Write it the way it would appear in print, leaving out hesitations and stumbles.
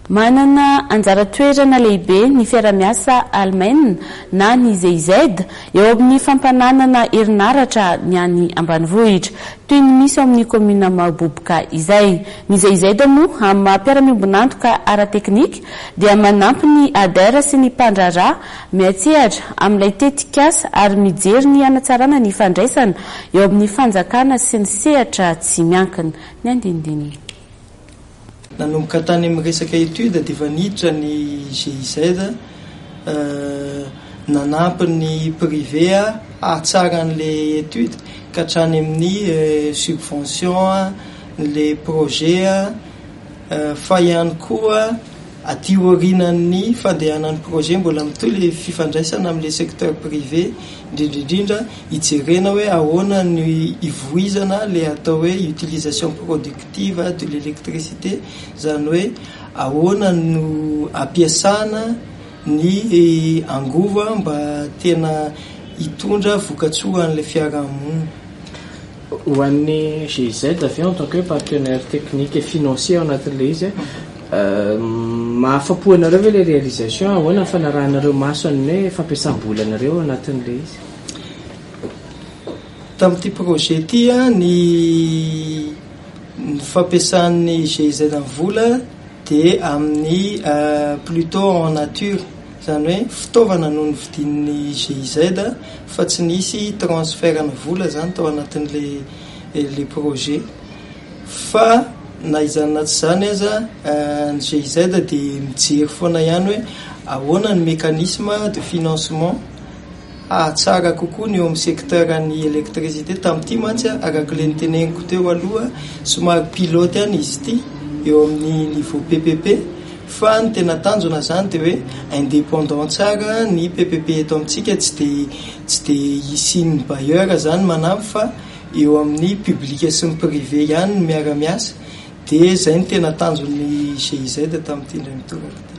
Manana anjara toerana lehibe ny fiaramiasa Allemagne na ny GIZ eo amin'ny fampananana herinaratra ny any ambanivohitra toy ny misy amin'ny komina Mahaboboka izay. Ny GIZ moa amin'ny maha-piaramimbon'antoka ara-teknika dia manampy ny adera sy ny mpandrarà miatsehatra amin'ilay tetikasa ary mijery ny hanatsarana ny fandraisana eo amin'ny fanjakana sy ny sehatra tsy miankina. Ny andinidiny nanomboka tany amin'ny resaka étude dia vaniditra ny GIZ nanampy ny privé hahatsara an'ilay étude ka hatrany amin'ny subvention le projet fa ihany koa aty aorianan'ny fandehanan'ny projet mbola mitohy le fifandraisana amin'le secteur privé indrindrindrindra hijerena hoe ahoana ny ivoizana le atao hoe utilisation productive de l'électricité, zany hoe ahoana no ampiasana ny angova mba tena hitondra vokatsoa an'le fiarahamonina. Ho an'ny GIZ avy en tant que partenaire technique et financier anatin'ilay izy mahafapo anareo ve le réalisation ahoana ny fanarahanareo maso an'ny fampiasam-bola anareo anatin'ilay izy? Tamin'ity projet ty ny fampiasan'ny GIZ amin'ny vola dia amin'ny plutôt en nature, zany hoe fitaovana noho ny vidin'ny GIZ fa tsy nisy transferana vola zany tao anatin'le projet. Fa na izany na tsy zany aza ny GIZ dia mijery foana ihany hoe ahoana ny mécanisme de financement ahatsara kokoa ny eo amin'ny secteur ny électricité. Tamin'ity mantsy arak'ilay niteneniko teo aloha somary pilote ihany izy ity eo amin'ny niveau PPP, fa ny tena tanjona zany dia hoe indépendant tsara ny PPP eto amintsika, tsy dia isin'ny bailleur zany manampy fa eo amin'ny public sy ny privé ihany ny miara-miasa. Dia izay ny tena tanjon'ny GIZ tamin'ity indray mitoraka.